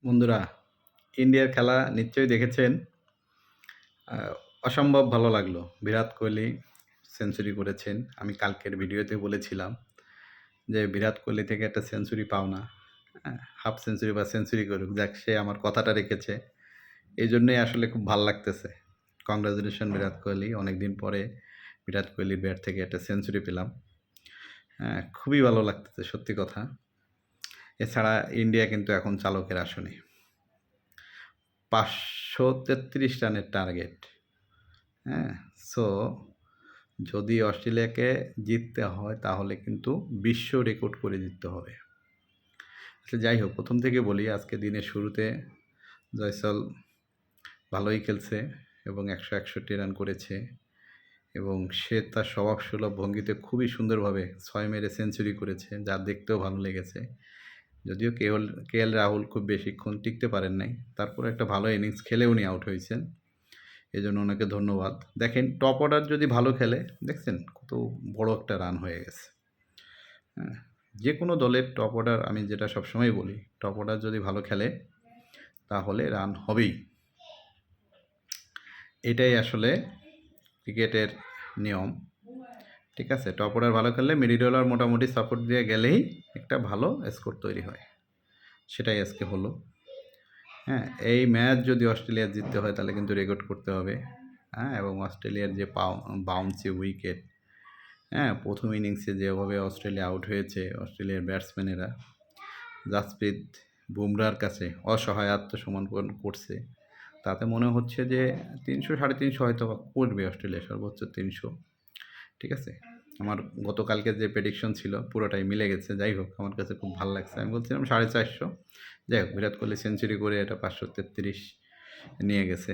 বন্ধুরা, ইন্ডিয়ার খেলা নিশ্চয়ই দেখেছেন। আ অসম্ভব ভালো লাগলো। বিরাট কোহলি সেঞ্চুরি করেছেন। আমি কালকের ভিডিওতে বলেছিলাম যে, "বিরাট কোহলি থেকে একটা সেঞ্চুরি পাও না। হাফ সেঞ্চুরি বা সেঞ্চুরি করুক। যাক সে আমার কথাটা রেখেছে।" এজন্যই আসলে খুব ভাল লাগতেছে। কংগ্রাচুলেশন বিরাট কোহলি। অনেকদিন পরে বিরাট কোহলির ব্যাট থেকে একটা সেঞ্চুরি পেলাম। খুবই ভালো লাগতেছে সত্যি কথা। এছাড়া ইন্ডিয়া কিন্তু এখন চালকের আসনে। ৫৩৩ রানের টার্গেট। হ্যাঁ? সো যদি অস্ট্রেলিয়াকে জিততে হয় তাহলে কিন্তু বিশ্ব রেকর্ড করে জিততে হবে। আচ্ছা যাই হোক, ১ম থেকে বলি আজকে দিনের শুরুতে জয়সল ভালোই খেলছে এবং ১৬১ রান করেছে এবং সে তার স্বভাবসুলভ ভঙ্গিতে খুবই সুন্দরভাবে ৬ মেরে সেঞ্চুরি করেছে, যা দেখতেও ভালো লেগেছে। যদিও কেএল রাহুল খুব বেশিক্ষণ টিকতে পারেন নাই। তারপরেও একটা ভালো ইনিংস খেলে উনি আউট হয়েছেন। এজন্য ওনাকে ধন্যবাদ। দেখেন টপ অর্ডার যদি ভালো খেলে, দেখছেন কত বড় একটা রান হয়ে গেছে। হ্যাঁ? যেকোনো দলের টপ অর্ডার আমি যেটা সবসময় বলি, টপ অর্ডার যদি ভালো খেলে তাহলে রান হবেই। এটাই আসলে ক্রিকেটের নিয়ম। ঠিক আছে? টপ অর্ডার ভালো খেললে মিডল অর্ডার মোটামুটি সাপোর্ট দিয়ে গেলেই একটা ভালো স্কোর তৈরি হয়। সেটাই আজকে হলো। হ্যাঁ? এই ম্যাচ যদি অস্ট্রেলিয়ার জিততে হয় তাহলে কিন্তু রেকর্ড করতে হবে। এবং অস্ট্রেলিয়ার যে বাউন্সি উইকেট, প্রথম ইনিংসে যেভাবে অস্ট্রেলিয়া আউট হয়েছে, অস্ট্রেলিয়ার ব্যাটসম্যানেরা জাসপ্রীত বুমরার কাছে অসহায় আত্মসমর্পণ করছে। তাতে মনে হচ্ছে যে ৩০০ ৩৫০ হয়তোবা করবে অস্ট্রেলিয়া, সর্বোচ্চ ৩০০। ঠিক আছে? আমার গতকালকে যে প্রেডিকশন ছিল পুরোটাই মিলে গেছে। যাই হোক, আমার কাছে খুব ভাল লাগছে। আমি বলছিলাম ৪৫০। যাই হোক, বিরাট কোহলি সেঞ্চুরি করে এটা ৫৩৩ নিয়ে গেছে।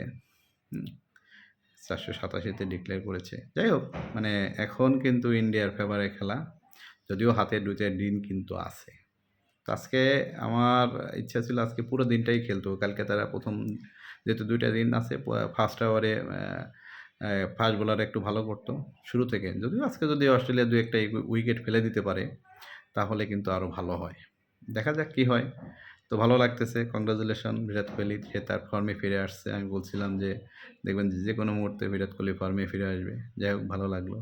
৪৮৭ তে ডিক্লেয়ার করেছে। যাই হোক, মানে এখন কিন্তু ইন্ডিয়ার ফেভারে খেলা। যদিও হাতে ২-৪ দিন কিন্তু আছে। তো আজকে আমার ইচ্ছা ছিল আজকে পুরো দিনটাই খেলতো। কালকে তারা যেহেতু ২ টা দিন আছে, ফার্স্ট আওয়ারে ফাস্ট বোলার একটু ভালো করতো শুরু থেকে। যদিও আজকে যদি অস্ট্রেলিয়া ২-১ টা উইকেট ফেলে দিতে পারে, তাহলে কিন্তু আরও ভালো হয়। দেখা যাক কী হয়। তো ভালো লাগতেছে। কংগ্রাচুলেশন বিরাট কোহলি। সে তার ফর্মে ফিরে আসছে। আমি বলছিলাম যে দেখবেন যে কোনো মুহূর্তে বিরাট কোহলি ফর্মে ফিরে আসবে। যাই হোক, ভালো লাগলো।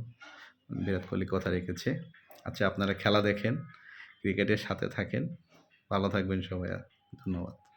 বিরাট কোহলি কথা রেখেছে। আচ্ছা, আপনারা খেলা দেখেন, ক্রিকেটের সাথে থাকেন। ভালো থাকবেন সবাই। ধন্যবাদ।